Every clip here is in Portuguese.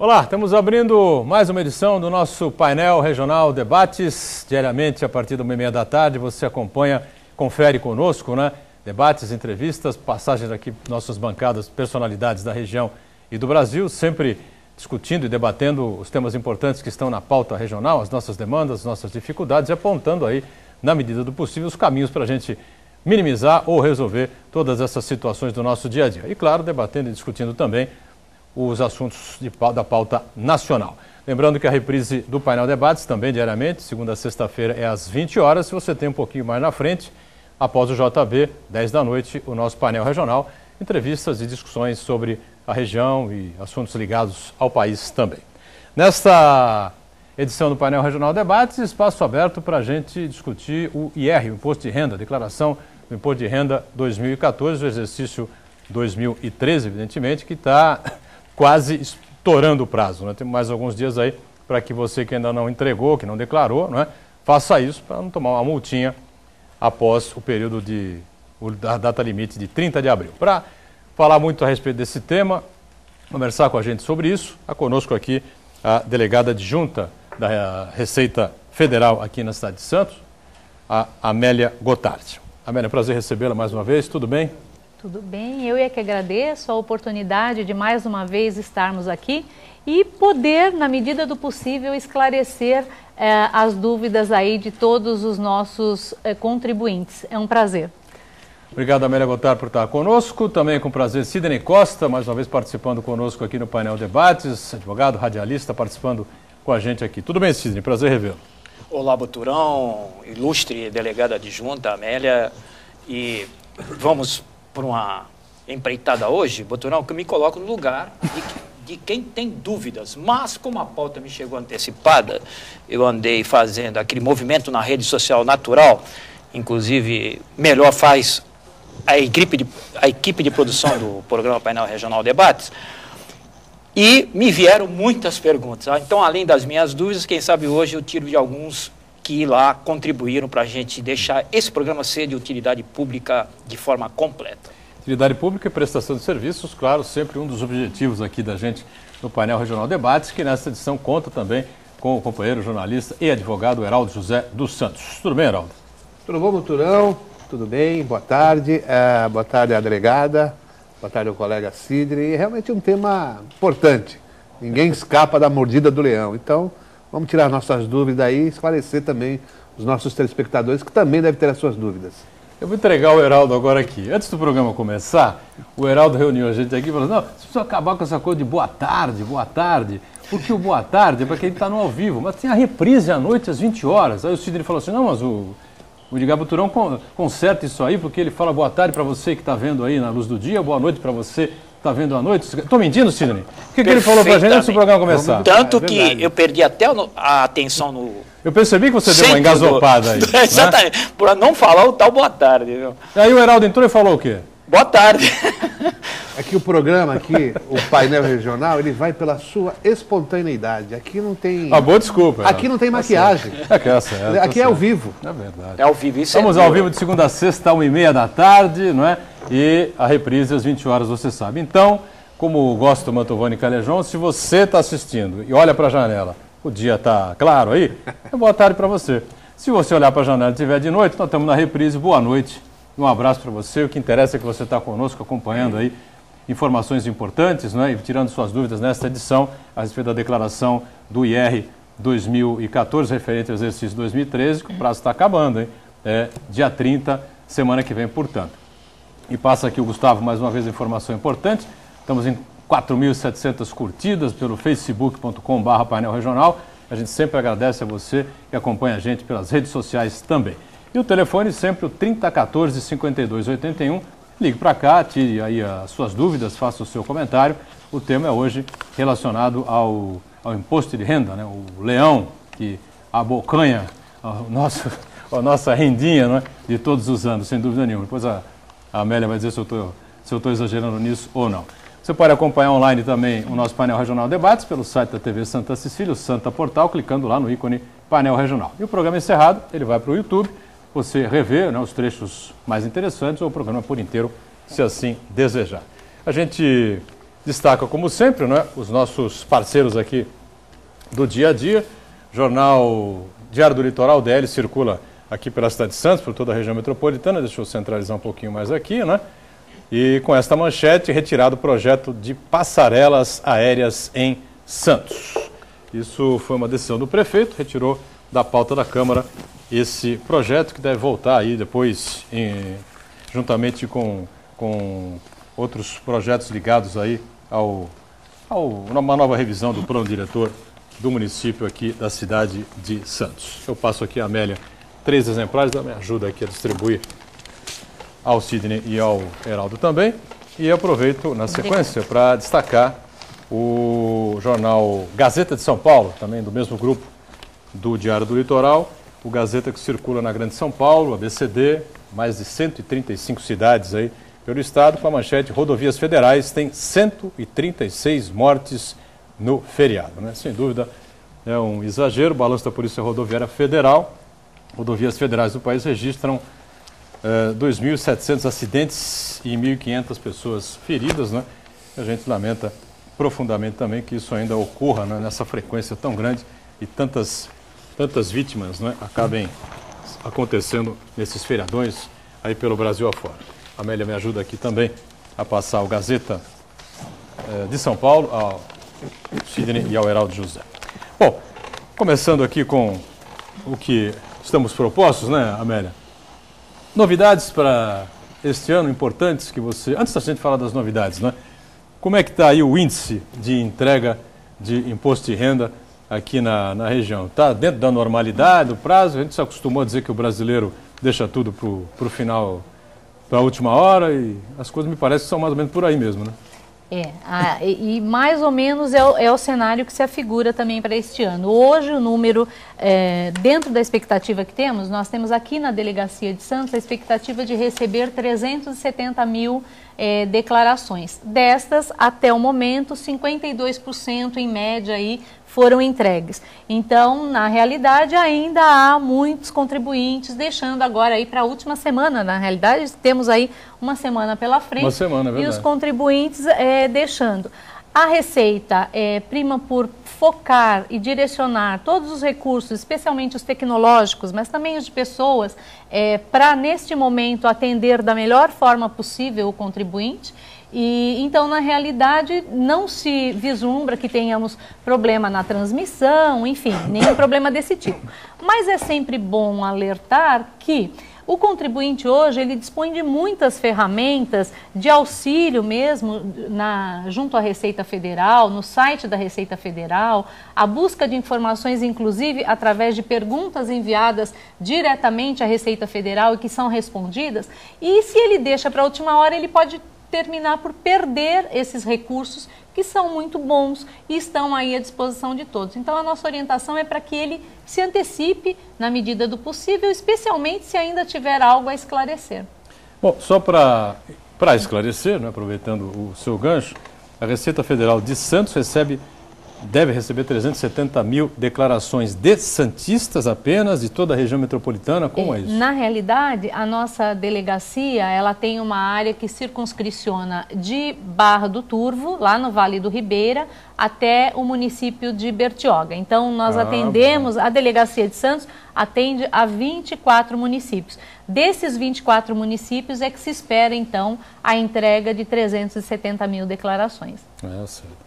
Olá, estamos abrindo mais uma edição do nosso painel regional Debates. Diariamente, a partir da 1h30 da tarde, você acompanha, confere conosco, né? Debates, entrevistas, passagens aqui, nossas bancadas, personalidades da região e do Brasil, sempre discutindo e debatendo os temas importantes que estão na pauta regional, as nossas demandas, as nossas dificuldades e apontando aí, na medida do possível, os caminhos para a gente minimizar ou resolver todas essas situações do nosso dia a dia. E, claro, debatendo e discutindo também os assuntos da pauta nacional. Lembrando que a reprise do painel Debates também diariamente, segunda a sexta-feira, é às 20 horas. Se você tem um pouquinho mais na frente, após o JB, 10 da noite, o nosso painel regional, entrevistas e discussões sobre a região e assuntos ligados ao país também. Nesta edição do painel regional Debates, espaço aberto para a gente discutir o IR, o Imposto de Renda, a declaração do Imposto de Renda 2014, o exercício 2013, evidentemente, que está quase estourando o prazo, né? Temos mais alguns dias aí para que você que ainda não entregou, que não declarou, né, faça isso para não tomar uma multinha após o período da data limite de 30 de abril. Para falar muito a respeito desse tema, conversar com a gente sobre isso, está conosco aqui a delegada adjunta da Receita Federal aqui na cidade de Santos, a Amélia Gotardi. Amélia, prazer recebê-la mais uma vez, tudo bem? Tudo bem, eu é que agradeço a oportunidade de mais uma vez estarmos aqui e poder, na medida do possível, esclarecer as dúvidas aí de todos os nossos contribuintes. É um prazer. Obrigado, Amélia Gotardi, por estar conosco. Também com prazer, Sidney Costa, mais uma vez participando conosco aqui no painel Debates, advogado, radialista, participando com a gente aqui. Tudo bem, Sidney? Prazer revê-lo. Olá, Boturão, ilustre delegada adjunta, Amélia, e vamos por uma empreitada hoje, Boturão, que eu me coloco no lugar de quem tem dúvidas. Mas, como a pauta me chegou antecipada, eu andei fazendo aquele movimento na rede social natural, inclusive, melhor faz a equipe de produção do programa Painel Regional Debates, e me vieram muitas perguntas. Então, além das minhas dúvidas, quem sabe hoje eu tiro de alguns que lá contribuíram para a gente deixar esse programa ser de utilidade pública de forma completa. Utilidade pública e prestação de serviços, claro, sempre um dos objetivos aqui da gente no painel Regional Debates, que nessa edição conta também com o companheiro jornalista e advogado Heraldo José dos Santos. Tudo bem, Heraldo? Tudo bom, Boturão? Tudo bem? Boa tarde. Boa tarde à delegada, boa tarde ao colega Sidney. Realmente é um tema importante. Ninguém escapa da mordida do leão. Então, vamos tirar nossas dúvidas aí e esclarecer também os nossos telespectadores, que também devem ter as suas dúvidas. Eu vou entregar o Heraldo agora aqui. Antes do programa começar, o Heraldo reuniu a gente aqui e falou: não, você precisa acabar com essa coisa de boa tarde, porque o boa tarde é para quem está no ao vivo, mas tem a reprise à noite às 20 horas. Aí o Sidney falou assim: não, mas o Edgar Boturão conserta isso aí, porque ele fala boa tarde para você que está vendo aí na luz do dia, boa noite para você que está vendo à noite. Estou mentindo, Sidney? O que ele falou para a gente antes do programa começar? Tanto que eu perdi até a atenção no... Eu percebi que você deu uma engasopada aí. Exatamente, né? Por não falar o tal boa tarde. Viu? Aí o Heraldo entrou e falou o quê? Boa tarde. Aqui o programa, o painel regional, ele vai pela sua espontaneidade. Aqui não tem... boa desculpa. Aqui não tem maquiagem. Aqui é ao vivo. É verdade. É ao vivo, isso. Estamos ao vivo de segunda a sexta, 1h30 da tarde, não é? E a reprise às 20 horas, você sabe. Então, como gosta do Mantovani Calejão, se você está assistindo e olha para a janela, o dia está claro aí, é boa tarde para você. Se você olhar para a janela e estiver de noite, nós estamos na reprise, boa noite. Um abraço para você. O que interessa é que você está conosco acompanhando aí informações importantes, né, e tirando suas dúvidas nesta edição a respeito da declaração do IR 2014, referente ao exercício 2013, que o prazo está acabando, hein? Dia 30, semana que vem, portanto. E passa aqui o Gustavo, mais uma vez, informação importante. Estamos em 4.700 curtidas pelo facebook.com/painel regional. A gente sempre agradece a você que acompanha a gente pelas redes sociais também. E o telefone sempre o 3014-5281. Ligue para cá, tire aí as suas dúvidas, faça o seu comentário. O tema é hoje relacionado ao imposto de renda, né? O leão que abocanha a nossa rendinha, né? De todos os anos, sem dúvida nenhuma. Depois a Amélia vai dizer se eu estou exagerando nisso ou não. Você pode acompanhar online também o nosso painel regional Debates pelo site da TV Santa Cecília, o Santa Portal, clicando lá no ícone painel regional. E o programa encerrado, ele vai para o YouTube. Você rever, né, os trechos mais interessantes ou o programa por inteiro, se assim desejar. A gente destaca, como sempre, né, os nossos parceiros aqui do dia a dia. Jornal Diário do Litoral, DL, circula aqui pela cidade de Santos, por toda a região metropolitana. Deixa eu centralizar um pouquinho mais aqui, né? E com esta manchete, retirado o projeto de passarelas aéreas em Santos. Isso foi uma decisão do prefeito, retirou da pauta da Câmara esse projeto, que deve voltar aí depois, juntamente com outros projetos ligados aí uma nova revisão do plano diretor do município aqui da cidade de Santos. Eu passo aqui a Amélia 3 exemplares, ela me ajuda aqui a distribuir ao Sidney e ao Heraldo também. E aproveito na sequência para destacar o jornal Gazeta de São Paulo, também do mesmo grupo do Diário do Litoral, o Gazeta que circula na Grande São Paulo, ABCD, mais de 135 cidades aí pelo estado, com a manchete: rodovias federais têm 136 mortes no feriado, né? Sem dúvida é um exagero. O balanço da Polícia Rodoviária Federal, rodovias federais do país registram 2.700 acidentes e 1.500 pessoas feridas, né? A gente lamenta profundamente também que isso ainda ocorra, né, nessa frequência tão grande e tantas vítimas, né, acabem acontecendo nesses feriadões aí pelo Brasil afora. A Amélia me ajuda aqui também a passar o Gazeta de São Paulo ao Sidney e ao Heraldo José. Bom, começando aqui com o que estamos propostos, né, Amélia? Novidades para este ano importantes que você... Antes da gente falar das novidades, né? Como é que está aí o índice de entrega de imposto de renda aqui na região? Está dentro da normalidade, do prazo? A gente se acostumou a dizer que o brasileiro deixa tudo para o final, para a última hora, e as coisas me parecem que são mais ou menos por aí mesmo, né? E mais ou menos é o cenário que se afigura também para este ano. Hoje o número, dentro da expectativa que temos, nós temos aqui na Delegacia de Santos a expectativa de receber 370 mil declarações. Destas, até o momento, 52% em média aí foram entregues. Então, na realidade, ainda há muitos contribuintes deixando agora aí para a última semana. Na realidade, temos aí uma semana pela frente. Uma semana, é verdade. E os contribuintes deixando. A Receita prima por focar e direcionar todos os recursos, especialmente os tecnológicos, mas também os de pessoas, para, neste momento, atender da melhor forma possível o contribuinte. E então, na realidade, não se vislumbra que tenhamos problema na transmissão, enfim, nenhum problema desse tipo. Mas é sempre bom alertar que o contribuinte hoje, ele dispõe de muitas ferramentas de auxílio mesmo junto à Receita Federal, no site da Receita Federal, a busca de informações, inclusive, através de perguntas enviadas diretamente à Receita Federal e que são respondidas. E se ele deixa para a última hora, ele pode terminar por perder esses recursos que são muito bons e estão aí à disposição de todos. Então, a nossa orientação é para que ele se antecipe na medida do possível, especialmente se ainda tiver algo a esclarecer. Bom, só para esclarecer, né, aproveitando o seu gancho, a Receita Federal de Santos deve receber 370 mil declarações de santistas apenas, de toda a região metropolitana. Como é isso? Na realidade, a nossa delegacia, ela tem uma área que circunscriciona de Barra do Turvo, lá no Vale do Ribeira, até o município de Bertioga. Então, nós atendemos, a Delegacia de Santos atende a 24 municípios. Desses 24 municípios é que se espera, então, a entrega de 370 mil declarações. Certo.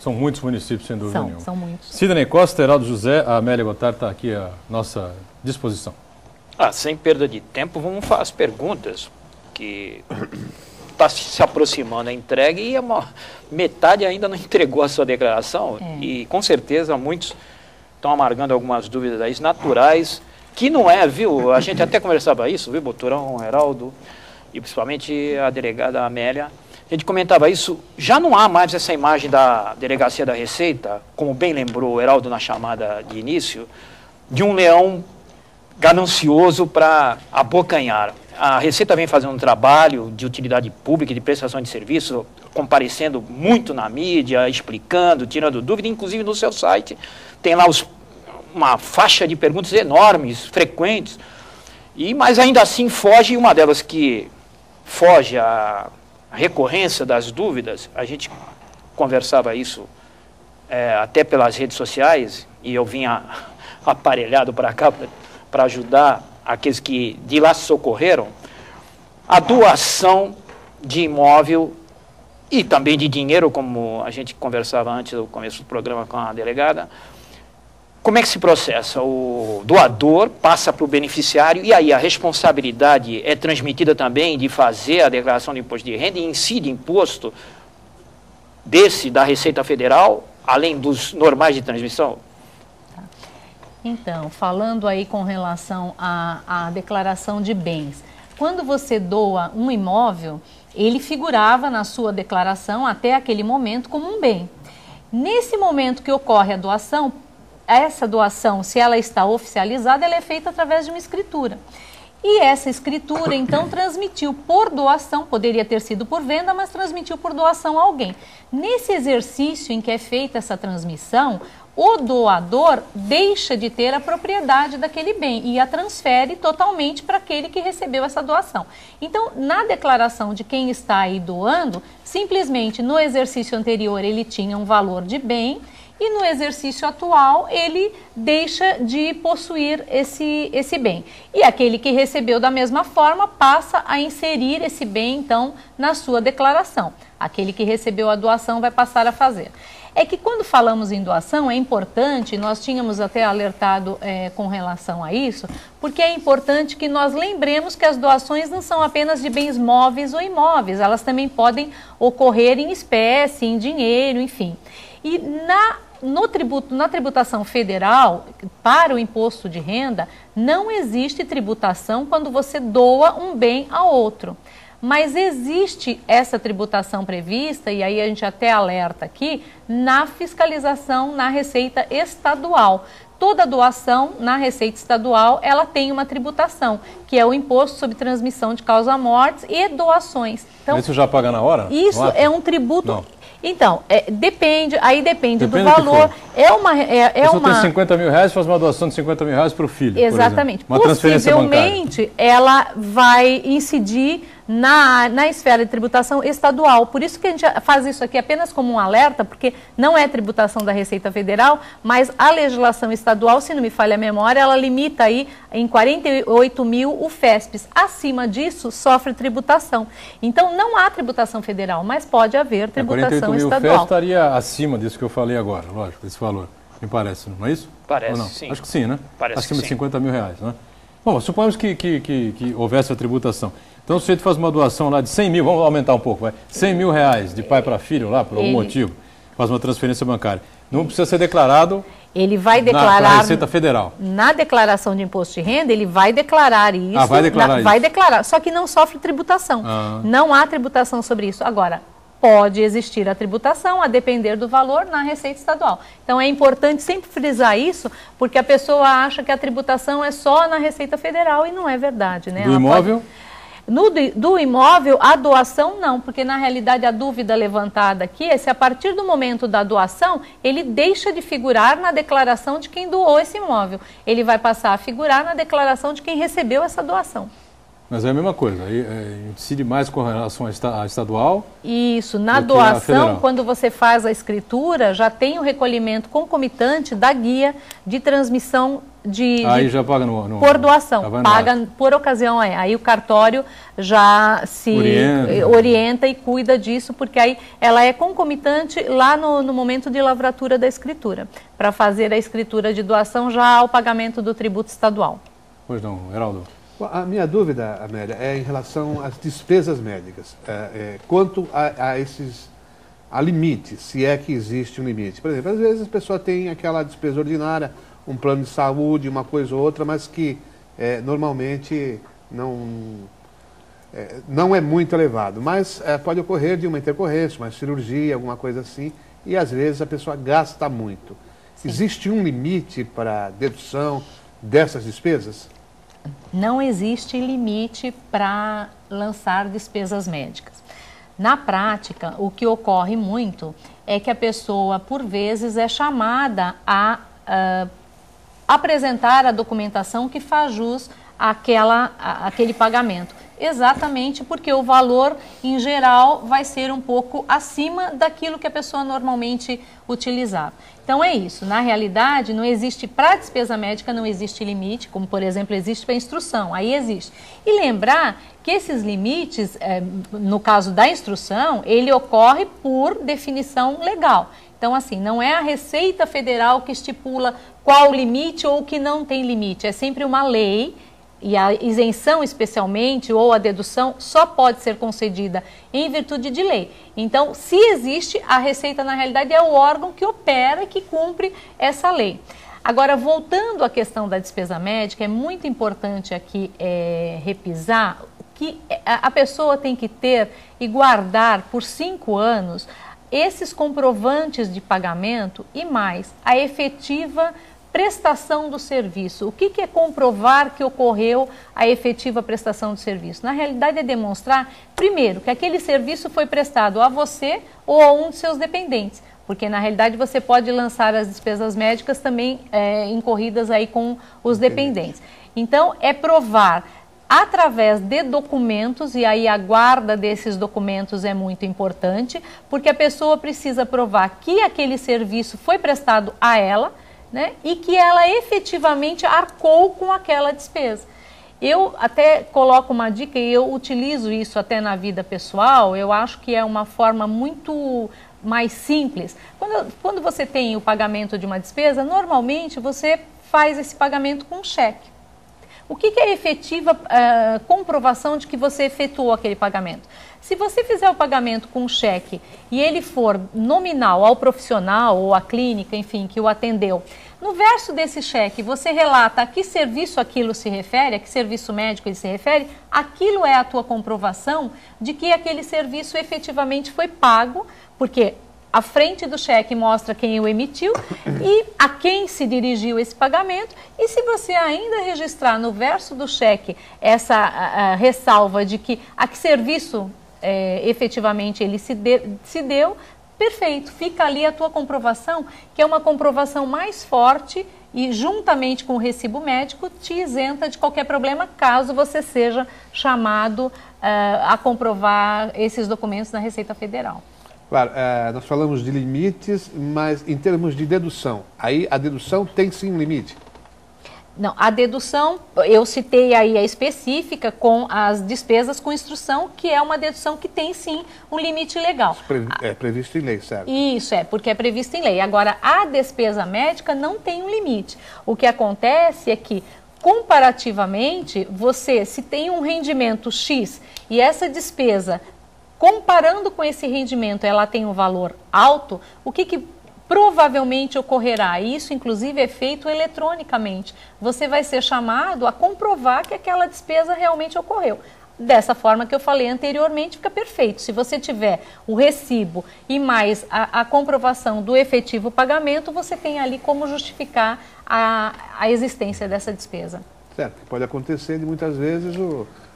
São muitos municípios, sem dúvida nenhuma. São muitos. Sidney Costa, Heraldo José, a Amélia Gotardo está aqui à nossa disposição. Sem perda de tempo, vamos fazer as perguntas, que está se aproximando a entrega e metade ainda não entregou a sua declaração. E com certeza muitos estão amargando algumas dúvidas aí, naturais, que não é, viu? A gente até conversava isso, viu, Boturão, Heraldo, e principalmente a delegada Amélia. A gente comentava isso, já não há mais essa imagem da Delegacia da Receita, como bem lembrou o Heraldo na chamada de início, de um leão ganancioso para abocanhar. A Receita vem fazendo um trabalho de utilidade pública, de prestação de serviço, comparecendo muito na mídia, explicando, tirando dúvida, inclusive no seu site tem lá uma faixa de perguntas enormes, frequentes, mas ainda assim foge, uma delas que foge a recorrência das dúvidas, a gente conversava isso até pelas redes sociais, e eu vinha aparelhado para cá para ajudar aqueles que de lá socorreram, a doação de imóvel e também de dinheiro, como a gente conversava antes do começo do programa com a delegada. Como é que se processa? O doador passa para o beneficiário e aí a responsabilidade é transmitida também de fazer a declaração de imposto de renda e incide imposto da Receita Federal, além dos normais de transmissão? Então, falando aí com relação à declaração de bens, quando você doa um imóvel, ele figurava na sua declaração até aquele momento como um bem. Nesse momento que ocorre a doação, essa doação, se ela está oficializada, ela é feita através de uma escritura. E essa escritura, então, transmitiu por doação, poderia ter sido por venda, mas transmitiu por doação a alguém. Nesse exercício em que é feita essa transmissão, o doador deixa de ter a propriedade daquele bem e a transfere totalmente para aquele que recebeu essa doação. Então, na declaração de quem está aí doando, simplesmente no exercício anterior ele tinha um valor de bem, e no exercício atual ele deixa de possuir esse bem. E aquele que recebeu da mesma forma passa a inserir esse bem, então, na sua declaração. Aquele que recebeu a doação vai passar a fazer. É que quando falamos em doação é importante, nós tínhamos até alertado com relação a isso, porque é importante que nós lembremos que as doações não são apenas de bens móveis ou imóveis, elas também podem ocorrer em espécie, em dinheiro, enfim. E na tributação federal, para o imposto de renda, não existe tributação quando você doa um bem a outro. Mas existe essa tributação prevista, e aí a gente até alerta aqui, na fiscalização na Receita Estadual. Toda doação na Receita Estadual, ela tem uma tributação, que é o Imposto sobre Transmissão de Causa-Mortes e doações. Então, isso já paga na hora? Isso é um tributo... Não. Então, depende do valor. Eu tenho 50 mil reais, faz uma doação de 50 mil reais para o filho. Exatamente. Uma transferência bancária. Possivelmente, ela vai incidir na esfera de tributação estadual. Por isso que a gente faz isso aqui apenas como um alerta, porque não é tributação da Receita Federal, mas a legislação estadual, se não me falha a memória, ela limita aí em 48 mil o FESPES. Acima disso, sofre tributação. Então, não há tributação federal, mas pode haver tributação 48 mil estadual. FESPES estaria acima disso que eu falei agora, lógico, esse valor. Me parece, não é isso? Parece, ou não? sim. Acho que sim, né? Parece acima que de 50 mil reais, né? Bom, suponhamos que houvesse a tributação. Então, o sujeito faz uma doação lá de 100 mil, vamos aumentar um pouco, vai. 100 mil reais de pai para filho lá, por algum motivo, faz uma transferência bancária. Não precisa ser declarado. Ele vai declarar na Receita Federal. Na declaração de imposto de renda, ele vai declarar isso. Vai declarar isso. Vai declarar, só que não sofre tributação. Não há tributação sobre isso. Agora, pode existir a tributação, a depender do valor, na Receita Estadual. Então, é importante sempre frisar isso, porque a pessoa acha que a tributação é só na Receita Federal e não é verdade, né? Do imóvel? Do imóvel, a doação não, porque na realidade a dúvida levantada aqui é se a partir do momento da doação, ele deixa de figurar na declaração de quem doou esse imóvel. Ele vai passar a figurar na declaração de quem recebeu essa doação. Mas é a mesma coisa, incide mais com relação à estadual. Isso, na doação, quando você faz a escritura, já tem o recolhimento concomitante da guia de transmissão aí já paga por doação, paga por ocasião. Aí o cartório já se orienta e cuida disso, porque aí ela é concomitante lá no momento de lavratura da escritura, para fazer a escritura de doação já ao pagamento do tributo estadual. Pois não, Heraldo. A minha dúvida, Amélia, é em relação às despesas médicas. Quanto a limites, se é que existe um limite. Por exemplo, às vezes a pessoa tem aquela despesa ordinária, um plano de saúde, uma coisa ou outra, mas que normalmente não é muito elevado. Mas pode ocorrer de uma intercorrência, uma cirurgia, alguma coisa assim, e às vezes a pessoa gasta muito. Sim. Existe um limite para dedução dessas despesas? Não existe limite para lançar despesas médicas. Na prática, o que ocorre muito é que a pessoa, por vezes, é chamada a apresentar a documentação que faz jus àquele pagamento. exatamente porque o valor, em geral, vai ser um pouco acima daquilo que a pessoa normalmente utilizava. Então é isso, na realidade não existe, para a despesa médica não existe limite, como por exemplo existe para a instrução, aí existe. E lembrar que esses limites, no caso da instrução, ele ocorre por definição legal. Então assim, não é a Receita Federal que estipula qual o limite ou que não tem limite, é sempre uma lei. E a isenção especialmente ou a dedução só pode ser concedida em virtude de lei. Então, se existe, a Receita na realidade é o órgão que opera e que cumpre essa lei. Agora, voltando à questão da despesa médica, é muito importante aqui repisar que a pessoa tem que ter e guardar por 5 anos esses comprovantes de pagamento e mais a efetiva prestação do serviço. O que é comprovar que ocorreu a efetiva prestação do serviço? Na realidade é demonstrar, primeiro, que aquele serviço foi prestado a você ou a um de seus dependentes, porque na realidade você pode lançar as despesas médicas também incorridas aí com os dependentes. Então é provar através de documentos, e aí a guarda desses documentos é muito importante, porque a pessoa precisa provar que aquele serviço foi prestado a ela, né, e que ela efetivamente arcou com aquela despesa. Eu até coloco uma dica, e eu utilizo isso até na vida pessoal, eu acho que é uma forma muito mais simples. Quando você tem o pagamento de uma despesa, normalmente você faz esse pagamento com cheque. O que é a efetiva comprovação de que você efetuou aquele pagamento? Se você fizer o pagamento com cheque e ele for nominal ao profissional ou à clínica, enfim, que o atendeu, no verso desse cheque você relata a que serviço aquilo se refere, a que serviço médico ele se refere, aquilo é a tua comprovação de que aquele serviço efetivamente foi pago, porque a frente do cheque mostra quem o emitiu e a quem se dirigiu esse pagamento. E se você ainda registrar no verso do cheque essa ressalva de que a que serviço efetivamente ele se deu, perfeito, fica ali a tua comprovação, que é uma comprovação mais forte e juntamente com o recibo médico te isenta de qualquer problema caso você seja chamado a comprovar esses documentos na Receita Federal. Claro, nós falamos de limites, mas em termos de dedução, aí a dedução tem sim um limite? Não, a dedução, eu citei aí a específica com as despesas com instrução, que é uma dedução que tem sim um limite legal. É previsto em lei, certo? Isso, porque é previsto em lei. Agora, a despesa médica não tem um limite. O que acontece é que, comparativamente, você, se tem um rendimento X e essa despesa, comparando com esse rendimento, ela tem um valor alto, o que provavelmente ocorrerá? Isso, inclusive, é feito eletronicamente. Você vai ser chamado a comprovar que aquela despesa realmente ocorreu. Dessa forma que eu falei anteriormente, fica perfeito. Se você tiver o recibo e mais a comprovação do efetivo pagamento, você tem ali como justificar a existência dessa despesa. Certo, pode acontecer de muitas vezes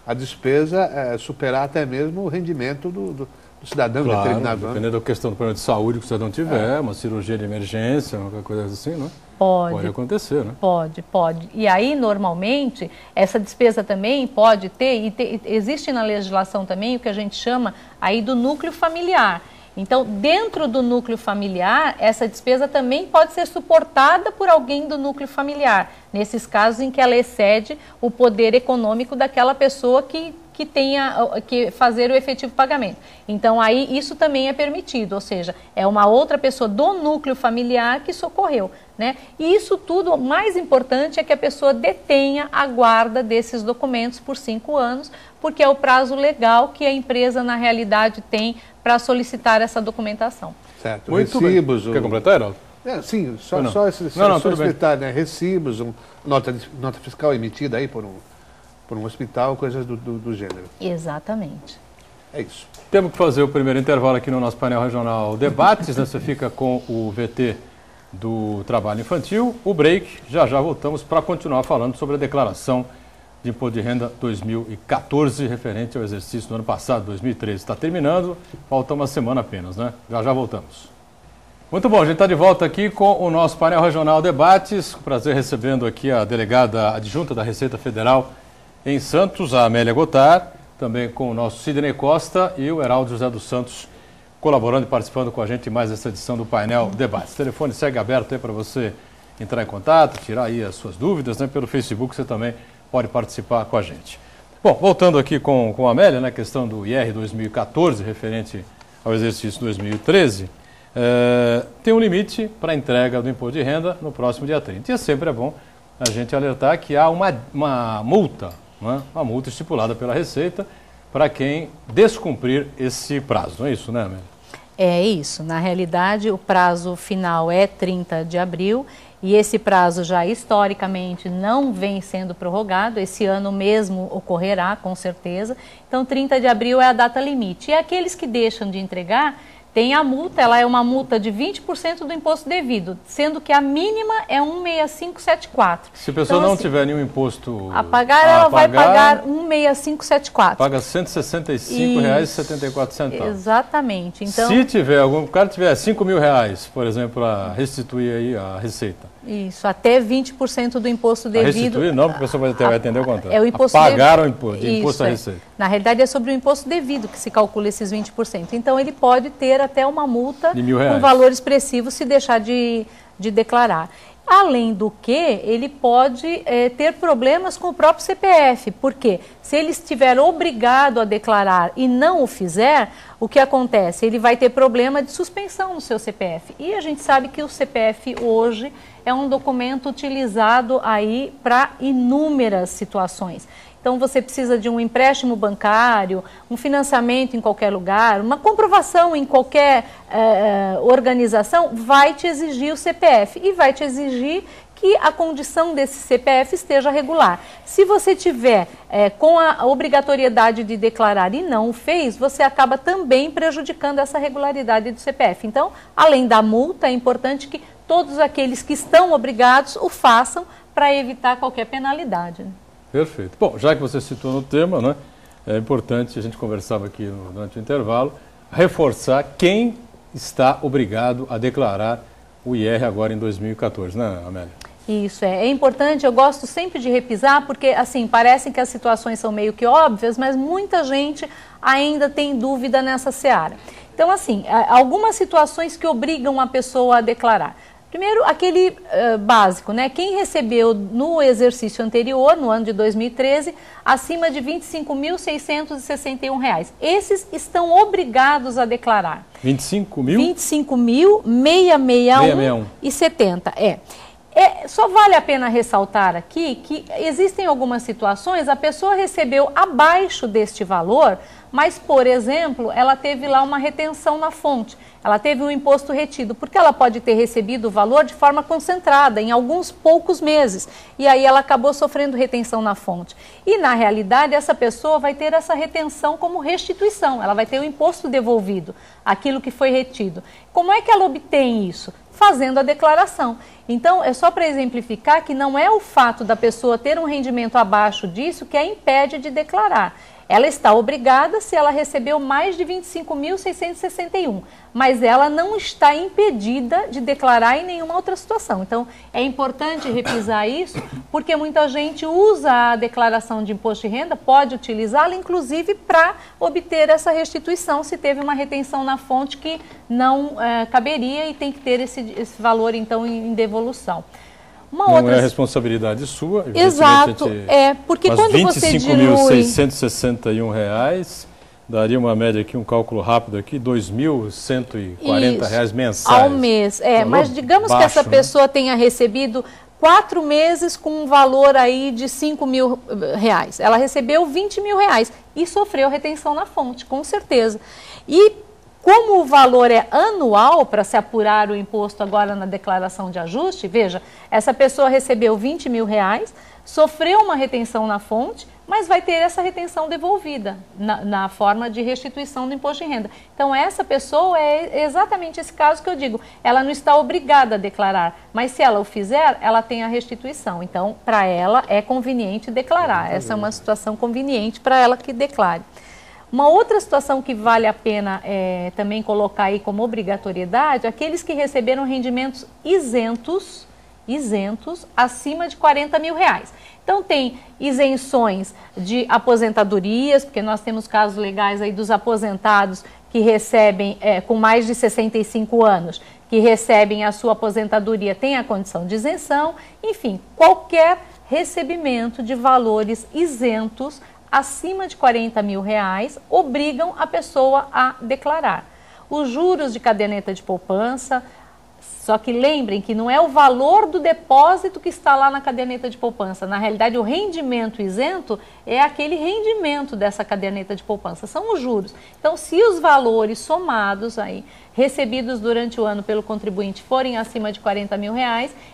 a despesa superar até mesmo o rendimento do cidadão, claro, determinado. Dependendo da questão do problema de saúde que o cidadão tiver, uma cirurgia de emergência, uma coisa assim, né? Pode acontecer, né? Pode. E aí, normalmente, essa despesa também pode ter, existe na legislação também o que a gente chama aí do núcleo familiar. Então, dentro do núcleo familiar, essa despesa também pode ser suportada por alguém do núcleo familiar, nesses casos em que ela excede o poder econômico daquela pessoa que tenha que fazer o efetivo pagamento. Então, aí isso também é permitido, ou seja, é uma outra pessoa do núcleo familiar que socorreu, né? E isso tudo, o mais importante é que a pessoa detenha a guarda desses documentos por 5 anos, porque é o prazo legal que a empresa, na realidade, tem para solicitar essa documentação. Certo. Muito recibos. Quer completar, Heraldo? Sim, só esse detalhe, né? Recibos, nota fiscal emitida aí por um hospital, coisas do gênero. Exatamente. É isso. Temos que fazer o primeiro intervalo aqui no nosso painel regional Debates, né? Você fica com o VT do trabalho infantil, o break, já voltamos para continuar falando sobre a declaração de Imposto de Renda 2014, referente ao exercício do ano passado, 2013. Está terminando, falta uma semana apenas, né? Já voltamos. Muito bom, a gente está de volta aqui com o nosso painel regional Debates. Prazer recebendo aqui a delegada adjunta da Receita Federal em Santos, a Amélia Gotar. também com o nosso Sidney Costa e o Heraldo José dos Santos colaborando e participando com a gente em mais essa edição do Painel Debates. O telefone segue aberto aí para você entrar em contato, tirar aí as suas dúvidas, né? Pelo Facebook você também pode participar com a gente. Bom, voltando aqui com a Amélia, na questão do IR 2014, referente ao exercício 2013, tem um limite para a entrega do imposto de renda no próximo dia 30. E sempre é bom a gente alertar que há uma multa, né? Uma multa estipulada pela Receita para quem descumprir esse prazo. Não é isso, né, Amélia? É isso. Na realidade, o prazo final é 30 de abril e esse prazo já historicamente não vem sendo prorrogado. Esse ano mesmo ocorrerá, com certeza. Então, 30 de abril é a data limite. E aqueles que deixam de entregar, tem a multa, ela é uma multa de 20% do imposto devido, sendo que a mínima é 16574. Se a pessoa então, não assim, tiver nenhum imposto a pagar, ela vai pagar 16574. Paga R$ 165,74. Exatamente. Então, se tiver o cara tiver R$5.000, por exemplo, para restituir aí a Receita. Isso, até 20% do imposto devido. Restituir não, porque a pessoa vai atender o contrato. É o imposto pagar devido. o imposto à Receita. Na realidade é sobre o imposto devido que se calcula esses 20%. Então ele pode ter até uma multa de R$1.000 com valor expressivo se deixar de declarar. Além do que, ele pode ter problemas com o próprio CPF, porque se ele estiver obrigado a declarar e não o fizer, o que acontece? Ele vai ter problema de suspensão no seu CPF. E a gente sabe que o CPF hoje é um documento utilizado aí para inúmeras situações. Então, você precisa de um empréstimo bancário, um financiamento em qualquer lugar, uma comprovação em qualquer organização, vai te exigir o CPF e vai te exigir que a condição desse CPF esteja regular. Se você tiver com a obrigatoriedade de declarar e não o fez, você acaba também prejudicando essa regularidade do CPF. Então, além da multa, é importante que todos aqueles que estão obrigados o façam para evitar qualquer penalidade. Perfeito. Bom, já que você citou no tema, né, é importante, a gente conversava aqui durante o intervalo, reforçar quem está obrigado a declarar o IR agora em 2014, né, Amélia? Isso, é importante, eu gosto sempre de repisar, porque assim, parece que as situações são meio que óbvias, mas muita gente ainda tem dúvida nessa seara. Então, assim, algumas situações que obrigam a pessoa a declarar. Primeiro, aquele básico, né? Quem recebeu no exercício anterior, no ano de 2013, acima de R$ 25.661. Esses estão obrigados a declarar. 25 mil? 25.661,70. Só vale a pena ressaltar aqui que existem algumas situações, a pessoa recebeu abaixo deste valor, mas, por exemplo, ela teve lá uma retenção na fonte, ela teve um imposto retido, porque ela pode ter recebido o valor de forma concentrada, em alguns poucos meses, e aí ela acabou sofrendo retenção na fonte. E, na realidade, essa pessoa vai ter essa retenção como restituição, ela vai ter o imposto devolvido, aquilo que foi retido. Como é que ela obtém isso? Fazendo a declaração. Então, é só para exemplificar que não é o fato da pessoa ter um rendimento abaixo disso que a impede de declarar. Ela está obrigada se ela recebeu mais de R$ 25.661, mas ela não está impedida de declarar em nenhuma outra situação. Então, é importante repisar isso, porque muita gente usa a declaração de imposto de renda, pode utilizá-la, inclusive, para obter essa restituição, se teve uma retenção na fonte que não caberia e tem que ter esse valor, então, em devolução. Não é responsabilidade sua. Exato, porque quando você dilui... R$25.661, daria uma média aqui, um cálculo rápido aqui, R$ 2.140 mensais. Ao mês, mas digamos baixo, que essa pessoa tenha recebido 4 meses com um valor aí de R$5.000. Ela recebeu R$20.000 e sofreu retenção na fonte, com certeza. E como o valor é anual para se apurar o imposto agora na declaração de ajuste, veja, essa pessoa recebeu R$20.000, sofreu uma retenção na fonte, mas vai ter essa retenção devolvida na forma de restituição do imposto de renda. Então, essa pessoa é exatamente esse caso que eu digo, ela não está obrigada a declarar, mas se ela o fizer, ela tem a restituição. Então, para ela é conveniente declarar, essa é uma situação conveniente para ela que declare. Uma outra situação que vale a pena também colocar aí como obrigatoriedade, aqueles que receberam rendimentos isentos isentos acima de R$40 mil. Então tem isenções de aposentadorias, porque nós temos casos legais aí dos aposentados que recebem com mais de 65 anos, que recebem a sua aposentadoria, tem a condição de isenção, enfim, qualquer recebimento de valores isentos acima de R$40 mil obrigam a pessoa a declarar. Os juros de caderneta de poupança, só que lembrem que não é o valor do depósito que está lá na caderneta de poupança. Na realidade, o rendimento isento é aquele rendimento dessa caderneta de poupança, são os juros. Então, se os valores somados aí, recebidos durante o ano pelo contribuinte, forem acima de R$40 mil,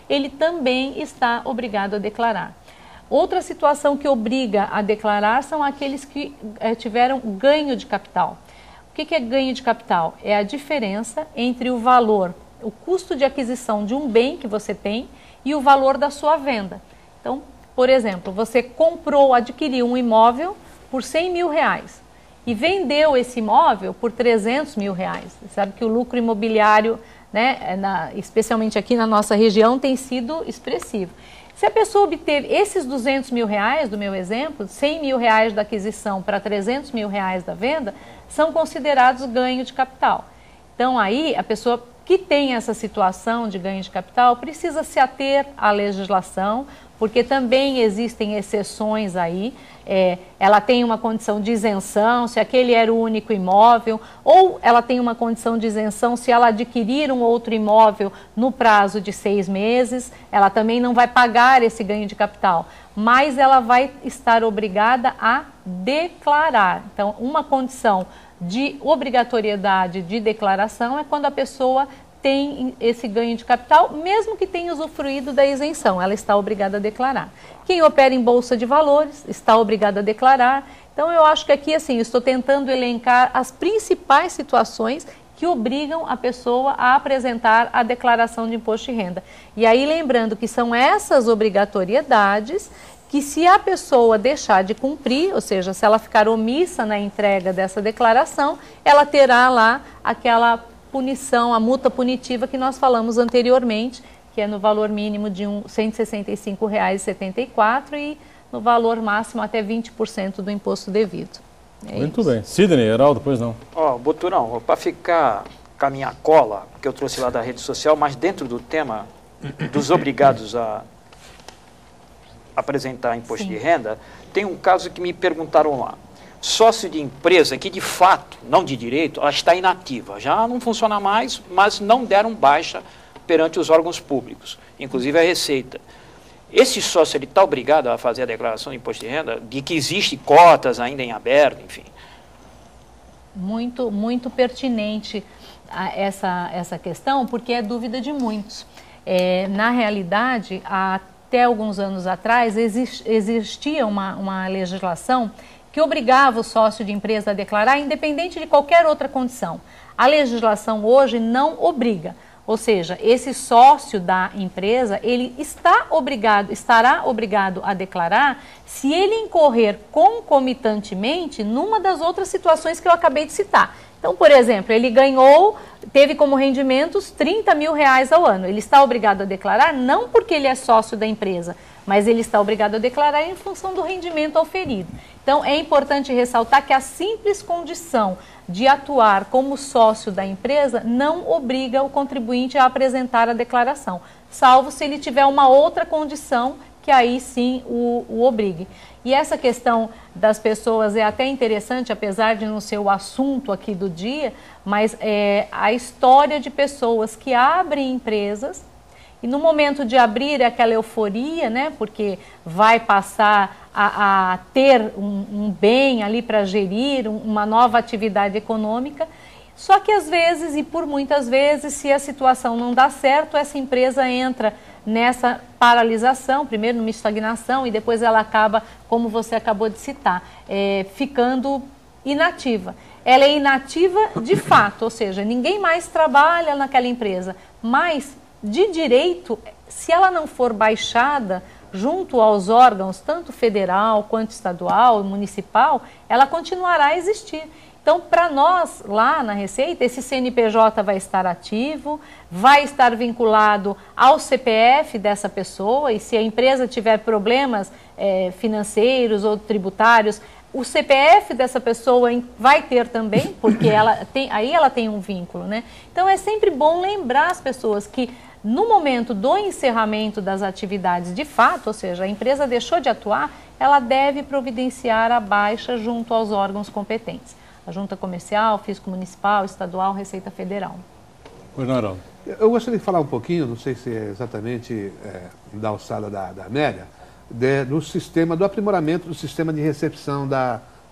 ele também está obrigado a declarar. Outra situação que obriga a declarar são aqueles que tiveram ganho de capital. O que é ganho de capital? É a diferença entre o valor, o custo de aquisição de um bem que você tem e o valor da sua venda. Então, por exemplo, você adquiriu um imóvel por R$100 mil e vendeu esse imóvel por R$300 mil. Você sabe que o lucro imobiliário, né, especialmente aqui na nossa região, tem sido expressivo. Se a pessoa obter esses R$200 mil do meu exemplo, R$100 mil da aquisição para R$300 mil da venda, são considerados ganho de capital. Então aí a pessoa que tem essa situação de ganho de capital precisa se ater à legislação, porque também existem exceções aí. Ela tem uma condição de isenção se aquele era o único imóvel, ou ela tem uma condição de isenção se ela adquirir um outro imóvel no prazo de 6 meses, ela também não vai pagar esse ganho de capital, mas ela vai estar obrigada a declarar. Então, uma condição de obrigatoriedade de declaração é quando a pessoa tem esse ganho de capital, mesmo que tenha usufruído da isenção, ela está obrigada a declarar. Quem opera em bolsa de valores está obrigado a declarar. Então eu acho que aqui assim, eu estou tentando elencar as principais situações que obrigam a pessoa a apresentar a declaração de imposto de renda. E aí lembrando que são essas obrigatoriedades que, se a pessoa deixar de cumprir, ou seja, se ela ficar omissa na entrega dessa declaração, ela terá lá aquela punição, a multa punitiva que nós falamos anteriormente, que é no valor mínimo de R$ 165,74 e no valor máximo até 20% do imposto devido. Muito bem. Sidney, Heraldo, pois não. Boturão, para ficar com a minha cola, que eu trouxe lá da rede social, mas dentro do tema dos obrigados a apresentar imposto de renda, tem um caso que me perguntaram lá. Sócio de empresa que, de fato, não de direito, ela está inativa, já não funciona mais, mas não deram baixa perante os órgãos públicos, inclusive a Receita. Esse sócio ele está obrigado a fazer a declaração de imposto de renda, de que existe cotas ainda em aberto, enfim? Muito pertinente essa questão, porque é dúvida de muitos. Na realidade, até alguns anos atrás, existia uma legislação que obrigava o sócio de empresa a declarar, independente de qualquer outra condição. A legislação hoje não obriga, ou seja, esse sócio da empresa, ele estará obrigado a declarar se ele incorrer concomitantemente numa das outras situações que eu acabei de citar. Então, por exemplo, ele teve como rendimentos R$30 mil ao ano. Ele está obrigado a declarar não porque ele é sócio da empresa, mas ele está obrigado a declarar em função do rendimento auferido. Então, é importante ressaltar que a simples condição de atuar como sócio da empresa não obriga o contribuinte a apresentar a declaração, salvo se ele tiver uma outra condição que aí sim o obrigue. E essa questão das pessoas é até interessante, apesar de não ser o assunto aqui do dia, mas a história de pessoas que abrem empresas e no momento de abrir é aquela euforia, né, porque vai passar a ter um bem ali para gerir, uma nova atividade econômica. Só que às vezes, e por muitas vezes, se a situação não dá certo, essa empresa entra nessa paralisação, primeiro numa estagnação e depois ela acaba, como você acabou de citar, ficando inativa. Ela é inativa de fato, ou seja, ninguém mais trabalha naquela empresa, mas de direito, se ela não for baixada junto aos órgãos, tanto federal quanto estadual, municipal, ela continuará a existir. Então, para nós, lá na Receita, esse CNPJ vai estar ativo, vai estar vinculado ao CPF dessa pessoa, e se a empresa tiver problemas financeiros ou tributários, o CPF dessa pessoa vai ter também, porque aí ela tem um vínculo, né? Então, é sempre bom lembrar as pessoas que no momento do encerramento das atividades de fato, ou seja, a empresa deixou de atuar, ela deve providenciar a baixa junto aos órgãos competentes. A Junta Comercial, Fisco Municipal, Estadual, Receita Federal. Pois não, Haroldo. Eu gostaria de falar um pouquinho, não sei se é exatamente da alçada da Amélia, do sistema, do aprimoramento do sistema de recepção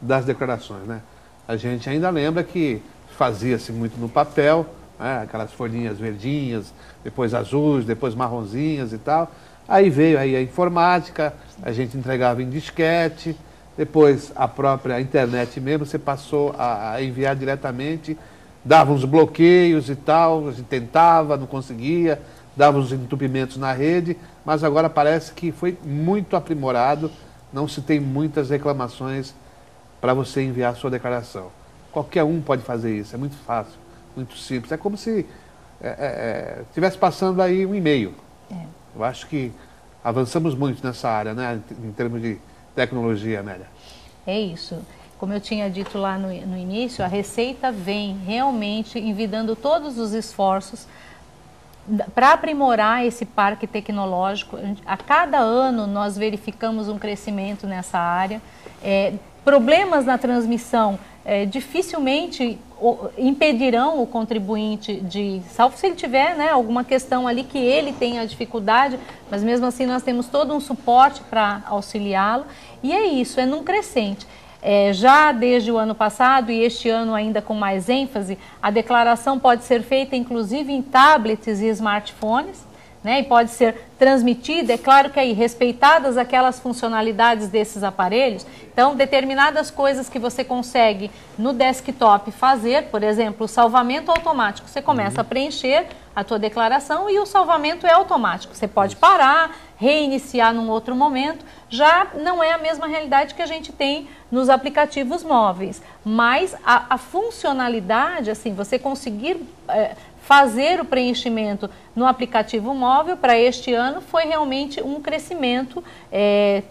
das declarações, né? A gente ainda lembra que fazia-se muito no papel, né? Aquelas folhinhas verdinhas, depois azuis, depois marronzinhas e tal. Aí veio aí a informática, a gente entregava em disquete, depois a própria internet mesmo, você passou a enviar diretamente, dava uns bloqueios e tal, a gente tentava, não conseguia, dava uns entupimentos na rede, mas agora parece que foi muito aprimorado, não se tem muitas reclamações para você enviar a sua declaração. Qualquer um pode fazer isso, é muito fácil, muito simples. É como se estivesse passando aí um e-mail. Eu acho que avançamos muito nessa área, né, em termos de tecnologia, Amélia. É isso. Como eu tinha dito lá no início, a Receita vem realmente envidando todos os esforços para aprimorar esse parque tecnológico. A cada ano nós verificamos um crescimento nessa área. Problemas na transmissão dificilmente impedirão o contribuinte salvo se ele tiver, né, alguma questão ali que ele tenha dificuldade, mas mesmo assim nós temos todo um suporte para auxiliá-lo. E é isso, é num crescente. Já desde o ano passado e este ano ainda com mais ênfase, a declaração pode ser feita inclusive em tablets e smartphones, né, e pode ser transmitida, é claro que aí respeitadas aquelas funcionalidades desses aparelhos. Então, determinadas coisas que você consegue no desktop fazer, por exemplo, o salvamento automático, você começa a preencher a tua declaração e o salvamento é automático. Você pode parar, reiniciar num outro momento. Já não é a mesma realidade que a gente tem nos aplicativos móveis, mas a funcionalidade, assim, você conseguir fazer o preenchimento no aplicativo móvel para este ano foi realmente um crescimento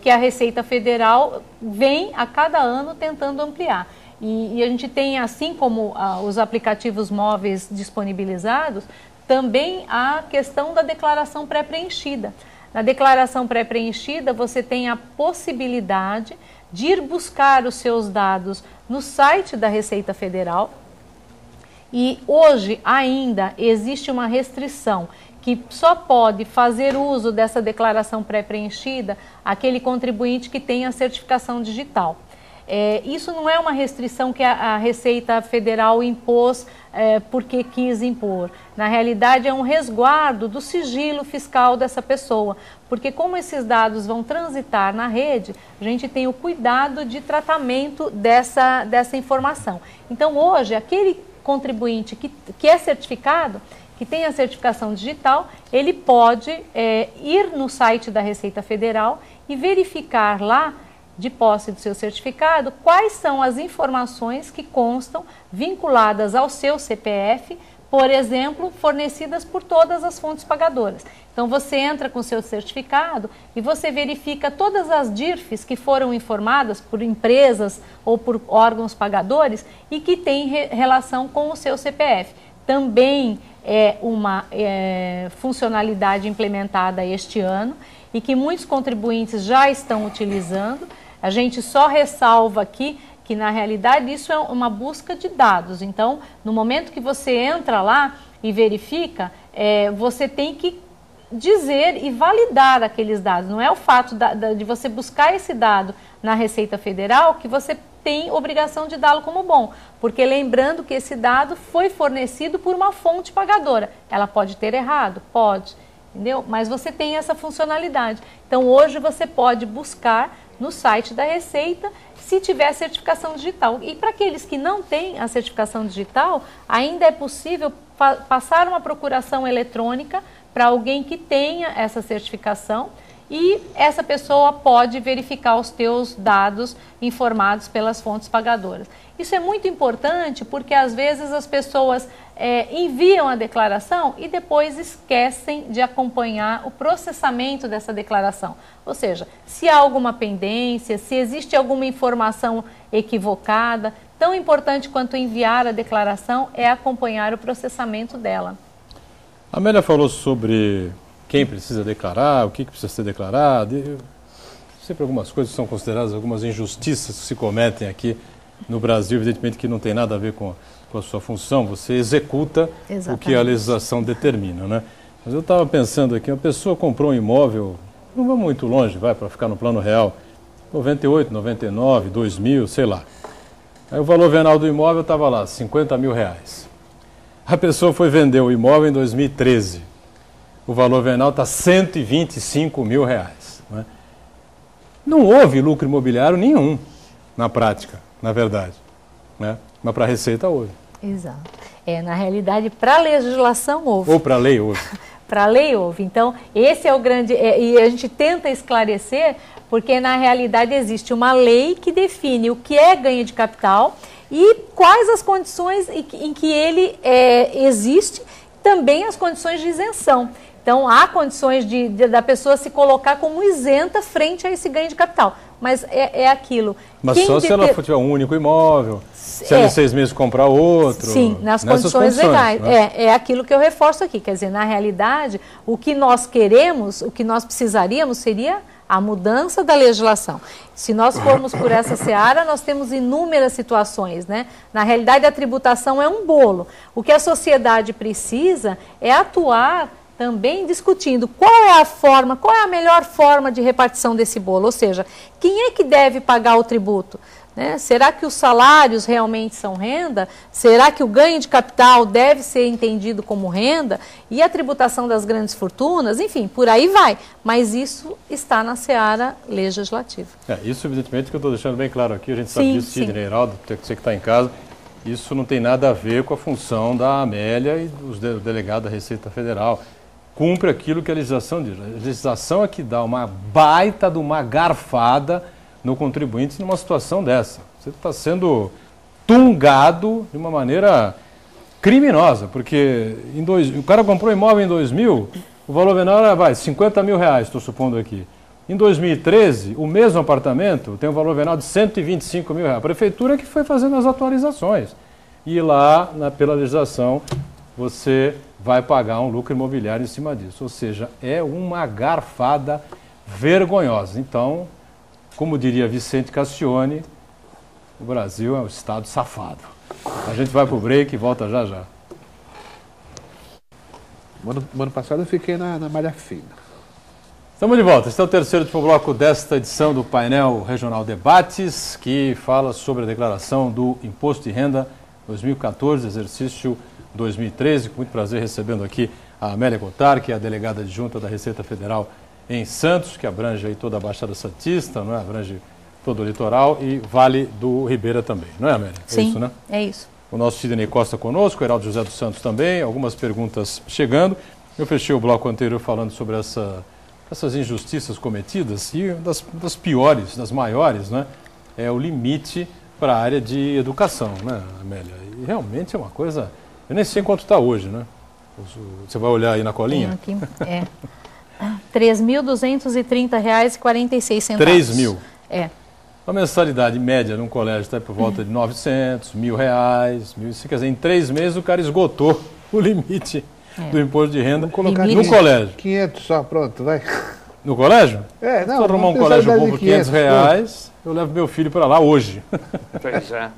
que a Receita Federal vem a cada ano tentando ampliar. E a gente tem, assim como os aplicativos móveis disponibilizados, também a questão da declaração pré-preenchida. Na declaração pré-preenchida, você tem a possibilidade de ir buscar os seus dados no site da Receita Federal. E hoje ainda existe uma restrição que só pode fazer uso dessa declaração pré-preenchida aquele contribuinte que tem a certificação digital. Isso não é uma restrição que a Receita Federal impôs porque quis impor. Na realidade, é um resguardo do sigilo fiscal dessa pessoa, porque como esses dados vão transitar na rede, a gente tem o cuidado de tratamento dessa informação. Então, hoje, aquele contribuinte que é certificado, que tem a certificação digital, ele pode ir no site da Receita Federal e verificar lá, de posse do seu certificado, quais são as informações que constam vinculadas ao seu CPF, por exemplo, fornecidas por todas as fontes pagadoras. Então, você entra com o seu certificado e você verifica todas as DIRFs que foram informadas por empresas ou por órgãos pagadores e que têm relação com o seu CPF. Também é uma funcionalidade implementada este ano e que muitos contribuintes já estão utilizando. A gente só ressalva aqui que, na realidade, isso é uma busca de dados. Então, no momento que você entra lá e verifica, você tem que dizer e validar aqueles dados. Não é o fato de você buscar esse dado na Receita Federal que você tem obrigação de dá-lo como bom. Porque lembrando que esse dado foi fornecido por uma fonte pagadora. Ela pode ter errado? Pode. Entendeu? Mas você tem essa funcionalidade. Então, hoje você pode buscar no site da Receita, se tiver certificação digital. E para aqueles que não têm a certificação digital, ainda é possível passar uma procuração eletrônica para alguém que tenha essa certificação e essa pessoa pode verificar os teus dados informados pelas fontes pagadoras. Isso é muito importante porque às vezes as pessoas enviam a declaração e depois esquecem de acompanhar o processamento dessa declaração. Ou seja, se há alguma pendência, se existe alguma informação equivocada, tão importante quanto enviar a declaração é acompanhar o processamento dela. A Amélia falou sobre quem precisa declarar, o que precisa ser declarado. Sempre algumas coisas são consideradas algumas injustiças que se cometem aqui no Brasil, evidentemente que não tem nada a ver com a sua função, você executa o que a legislação determina, né? Mas eu estava pensando aqui, uma pessoa comprou um imóvel, não vamos muito longe, vai, para ficar no plano real, 98, 99, 2000, sei lá. Aí o valor venal do imóvel estava lá, 50 mil reais. A pessoa foi vender o imóvel em 2013. O valor venal está 125 mil reais. Né? Não houve lucro imobiliário nenhum na prática, na verdade. Né? Mas para a Receita houve. Exato. Na realidade, para a legislação houve. Ou para a lei houve. Para a lei houve. Então, esse é o grande... e a gente tenta esclarecer, porque na realidade existe uma lei que define o que é ganho de capital e quais as condições em que ele existe, também as condições de isenção. Então, há condições da pessoa se colocar como isenta frente a esse ganho de capital. Mas é aquilo. Mas só se ela tiver um único imóvel, se ela em 6 meses comprar outro. Sim, nas condições legais. Né? É aquilo que eu reforço aqui. Quer dizer, na realidade, o que nós queremos, o que nós precisaríamos seria a mudança da legislação. Se nós formos por essa seara, nós temos inúmeras situações, né? Na realidade, a tributação é um bolo. O que a sociedade precisa é atuar também discutindo qual é a melhor forma de repartição desse bolo, ou seja, quem é que deve pagar o tributo? Né? Será que os salários realmente são renda? Será que o ganho de capital deve ser entendido como renda? E a tributação das grandes fortunas? Enfim, por aí vai. Mas isso está na seara legislativa. Isso evidentemente que eu estou deixando bem claro aqui, a gente sabe disso, Sidney, Heraldo, você que está em casa, isso não tem nada a ver com a função da Amélia e dos delegados da Receita Federal. Cumpre aquilo que a legislação diz. A legislação é que dá uma baita de uma garfada no contribuinte numa situação dessa. Você está sendo tungado de uma maneira criminosa, porque o cara comprou imóvel em 2000, o valor venal era 50 mil reais, estou supondo aqui. Em 2013, o mesmo apartamento tem um valor venal de 125 mil reais. A prefeitura que foi fazendo as atualizações. E lá, pela legislação, você vai pagar um lucro imobiliário em cima disso. Ou seja, é uma garfada vergonhosa. Então, como diria Vicente Castione, o Brasil é um estado safado. A gente vai para o break e volta já já. Ano passado eu fiquei na malha fina. Estamos de volta. Este é o terceiro e último bloco desta edição do Painel Regional Debates, que fala sobre a declaração do Imposto de Renda 2014, exercício 2013, com muito prazer recebendo aqui a Amélia Cottar, que é a delegada adjunta da Receita Federal em Santos, que abrange aí toda a Baixada Santista, não é? Abrange todo o litoral e Vale do Ribeira também, não é, Amélia? Sim, é isso, né? É isso. O nosso Sidney Costa conosco, o Heraldo José dos Santos também, algumas perguntas chegando. Eu fechei o bloco anterior falando sobre essas injustiças cometidas e das piores, das maiores, né? É o limite para a área de educação, né, Amélia? E realmente é uma coisa... Eu nem sei quanto está hoje, né? Você vai olhar aí na colinha? Tenho aqui, R$ 3.230,46. 3 mil? É. A mensalidade média num colégio está por volta de 900, R$1.000, quer dizer, em 3 meses o cara esgotou o limite do imposto de renda no colégio. 500 só, pronto, vai. No colégio? Não. Se eu arrumar um colégio bom por R$500, eu levo meu filho para lá hoje. Pois é.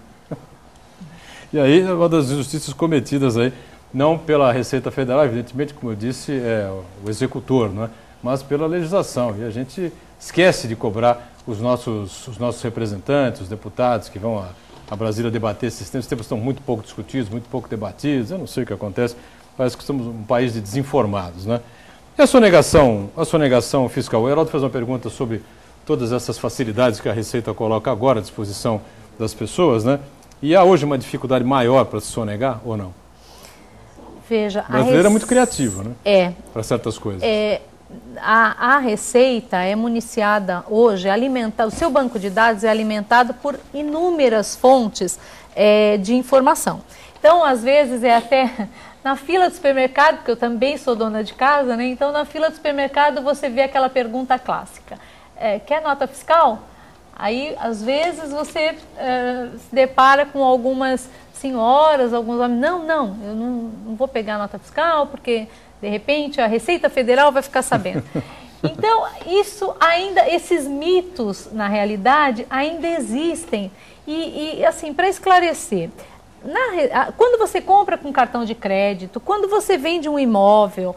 E aí, uma das injustiças cometidas aí, não pela Receita Federal, evidentemente, como eu disse, é o executor, não é? Mas pela legislação. E a gente esquece de cobrar os nossos representantes, os deputados que vão a Brasília debater esses temas. Os temas estão muito pouco discutidos, muito pouco debatidos. Eu não sei o que acontece. Parece que somos um país de desinformados, né? E a sonegação fiscal? O Heraldo fez uma pergunta sobre todas essas facilidades que a Receita coloca agora à disposição das pessoas, né? E há hoje uma dificuldade maior para se sonegar ou não? Veja, o brasileiro é muito criativo, né? É. Para certas coisas. a Receita é municiada hoje, o seu banco de dados é alimentado por inúmeras fontes de informação. Então, às vezes, é até na fila do supermercado, porque eu também sou dona de casa, né? Então, na fila do supermercado, você vê aquela pergunta clássica. Quer nota fiscal? Aí, às vezes, você se depara com algumas senhoras, alguns homens, não, eu não vou pegar nota fiscal, porque, de repente, a Receita Federal vai ficar sabendo. Então, esses mitos, na realidade, ainda existem. E assim, para esclarecer, quando você compra com cartão de crédito, quando você vende um imóvel,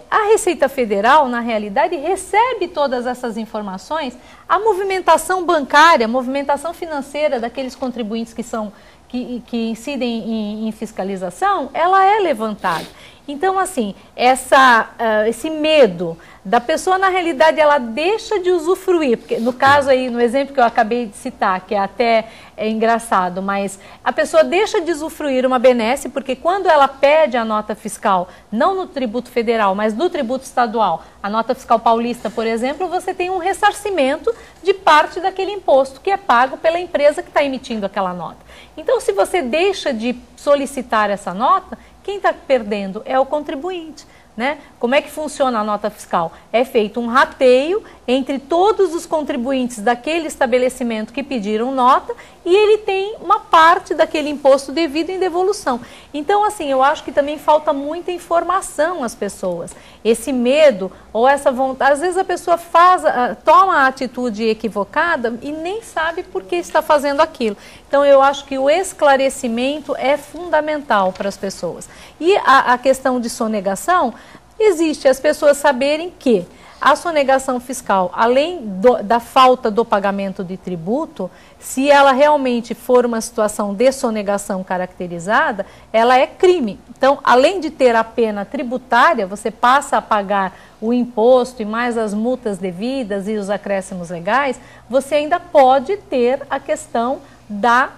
a Receita Federal, na realidade, recebe todas essas informações. A movimentação bancária, a movimentação financeira daqueles contribuintes que incidem em fiscalização, ela é levantada. Então, assim, esse medo da pessoa, na realidade, ela deixa de usufruir, porque no caso aí, no exemplo que eu acabei de citar, que até é engraçado, mas a pessoa deixa de usufruir uma benesse, porque quando ela pede a nota fiscal, não no tributo federal, mas no tributo estadual, a nota fiscal paulista, por exemplo, você tem um ressarcimento de parte daquele imposto que é pago pela empresa que está emitindo aquela nota. Então, se você deixa de solicitar essa nota, quem está perdendo é o contribuinte, né? Como é que funciona a nota fiscal? É feito um rateio entre todos os contribuintes daquele estabelecimento que pediram nota e ele tem uma parte daquele imposto devido em devolução. Então, assim, eu acho que também falta muita informação às pessoas. Esse medo ou essa vontade, às vezes a pessoa toma a atitude equivocada e nem sabe por que está fazendo aquilo. Então, eu acho que o esclarecimento é fundamental para as pessoas. E a questão de sonegação, existe as pessoas saberem que a sonegação fiscal, além da falta do pagamento de tributo, se ela realmente for uma situação de sonegação caracterizada, ela é crime. Então, além de ter a pena tributária, você passa a pagar o imposto e mais as multas devidas e os acréscimos legais, você ainda pode ter a questão da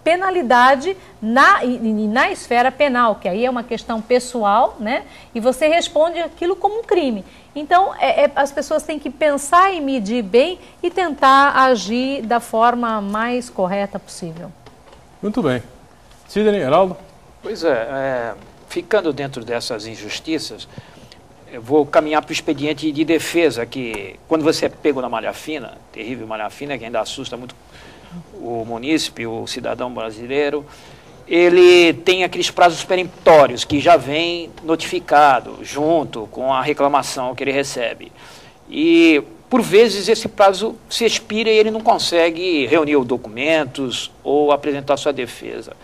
penalidade na esfera penal, que aí é uma questão pessoal, né? E você responde aquilo como um crime. Então, as pessoas têm que pensar e medir bem e tentar agir da forma mais correta possível. Muito bem. Sidney, Heraldo? Pois ficando dentro dessas injustiças, eu vou caminhar para o expediente de defesa, que quando você é pego na malha fina, terrível malha fina, que ainda assusta muito o munícipe, o cidadão brasileiro, ele tem aqueles prazos peremptórios que já vem notificado junto com a reclamação que ele recebe. E, por vezes, esse prazo se expira e ele não consegue reunir os documentos ou apresentar sua defesa.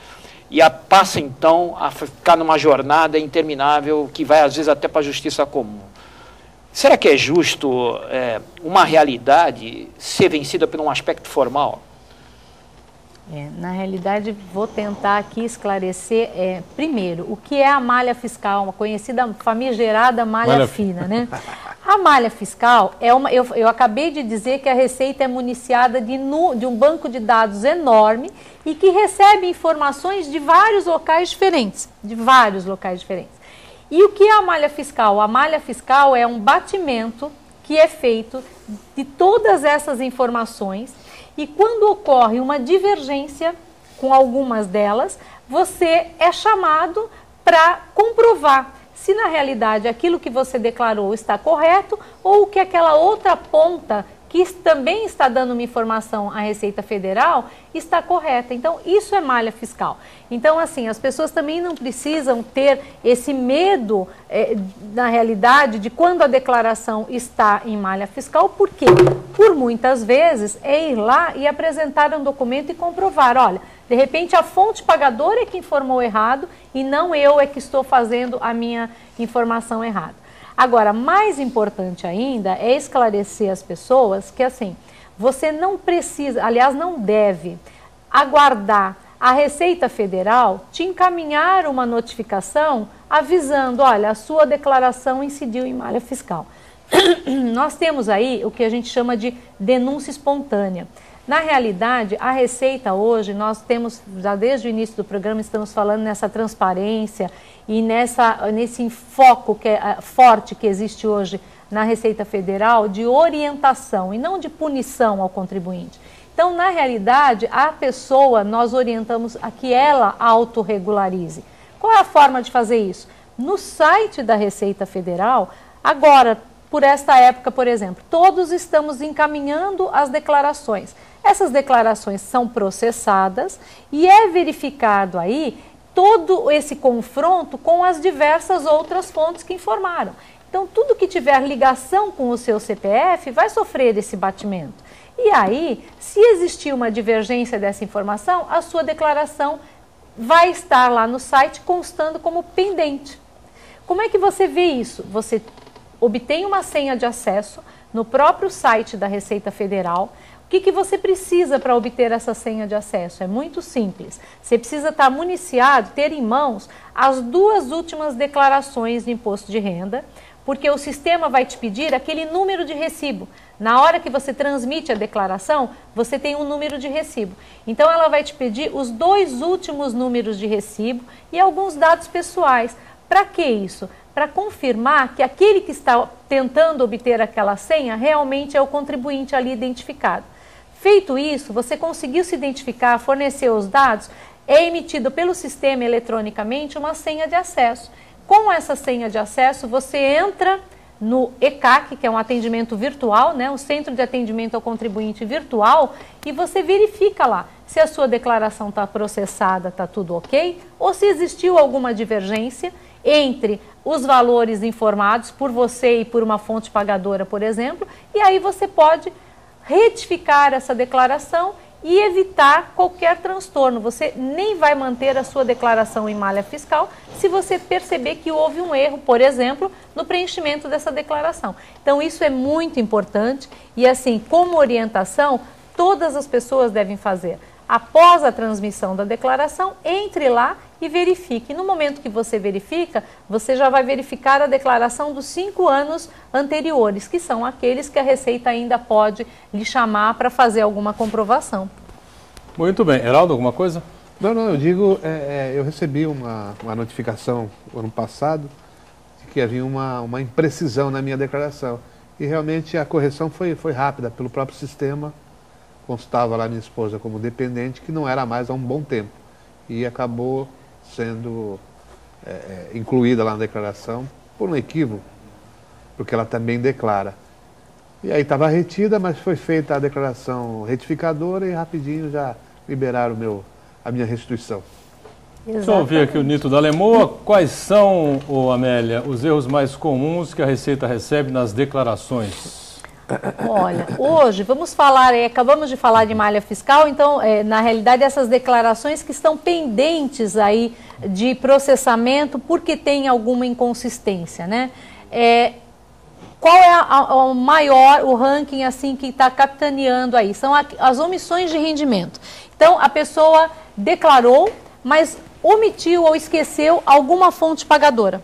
E passa, então, a ficar numa jornada interminável que vai, às vezes, até para a justiça comum. Será que é justo uma realidade ser vencida por um aspecto formal? Na realidade, vou tentar aqui esclarecer, primeiro, o que é a malha fiscal, uma conhecida famigerada malha fina, né? A malha fiscal eu acabei de dizer que a Receita é municiada de um banco de dados enorme e que recebe informações de vários locais diferentes, E o que é a malha fiscal? A malha fiscal é um batimento que é feito de todas essas informações. E quando ocorre uma divergência com algumas delas, você é chamado para comprovar se na realidade aquilo que você declarou está correto ou que aquela outra ponta que também está dando uma informação à Receita Federal está correta. Então, isso é malha fiscal. Então, assim, as pessoas também não precisam ter esse medo, na realidade, de quando a declaração está em malha fiscal, porque, por muitas vezes, é ir lá e apresentar um documento e comprovar, olha, de repente a fonte pagadora é que informou errado e não eu é que estou fazendo a minha informação errada. Agora, mais importante ainda é esclarecer as pessoas que, assim, você não precisa, aliás, não deve aguardar a Receita Federal te encaminhar uma notificação avisando, olha, a sua declaração incidiu em malha fiscal. Nós temos aí o que a gente chama de denúncia espontânea. Na realidade, a Receita hoje, nós temos, já desde o início do programa, estamos falando nessa transparência e nesse enfoque forte que existe hoje na Receita Federal de orientação e não de punição ao contribuinte. Então, na realidade, a pessoa, nós orientamos a que ela autorregularize. Qual é a forma de fazer isso? No site da Receita Federal, agora, por esta época, por exemplo, todos estamos encaminhando as declarações. Essas declarações são processadas e é verificado aí todo esse confronto com as diversas outras fontes que informaram. Então, tudo que tiver ligação com o seu CPF vai sofrer esse batimento. E aí, se existir uma divergência dessa informação, a sua declaração vai estar lá no site constando como pendente. Como é que você vê isso? Você obtém uma senha de acesso no próprio site da Receita Federal. O que você precisa para obter essa senha de acesso? É muito simples. Você precisa estar municiado, ter em mãos as 2 últimas declarações de imposto de renda, porque o sistema vai te pedir aquele número de recibo. Na hora que você transmite a declaração, você tem um número de recibo. Então, ela vai te pedir os 2 últimos números de recibo e alguns dados pessoais. Para que isso? Para confirmar que aquele que está tentando obter aquela senha realmente é o contribuinte ali identificado. Feito isso, você conseguiu se identificar, fornecer os dados, é emitido pelo sistema eletronicamente uma senha de acesso. Com essa senha de acesso, você entra no ECAC, que é um atendimento virtual, né, um centro de atendimento ao contribuinte virtual, e você verifica lá se a sua declaração está processada, está tudo ok, ou se existiu alguma divergência entre os valores informados por você e por uma fonte pagadora, por exemplo, e aí você pode retificar essa declaração e evitar qualquer transtorno. Você nem vai manter a sua declaração em malha fiscal se você perceber que houve um erro, por exemplo, no preenchimento dessa declaração. Então, isso é muito importante e, assim, como orientação, todas as pessoas devem fazer. Após a transmissão da declaração, entre lá e verifique. No momento que você verifica, você já vai verificar a declaração dos 5 anos anteriores, que são aqueles que a Receita ainda pode lhe chamar para fazer alguma comprovação. Muito bem. Heraldo, alguma coisa? Não, eu digo, eu recebi uma notificação ano passado de que havia uma imprecisão na minha declaração. E realmente a correção foi rápida pelo próprio sistema. Constava lá minha esposa como dependente, que não era mais há um bom tempo. E acabou sendo incluída lá na declaração por um equívoco, porque ela também declara. E aí estava retida, mas foi feita a declaração retificadora e rapidinho já liberaram a minha restituição. Deixa eu ouvir aqui o Nito da Lemoa. Quais são, Amélia, os erros mais comuns que a Receita recebe nas declarações? Olha, hoje vamos falar, acabamos de falar de malha fiscal, então, na realidade, essas declarações que estão pendentes aí de processamento porque tem alguma inconsistência, né? Qual é o maior, o ranking assim que está capitaneando aí? São as omissões de rendimento. Então, a pessoa declarou, mas omitiu ou esqueceu alguma fonte pagadora,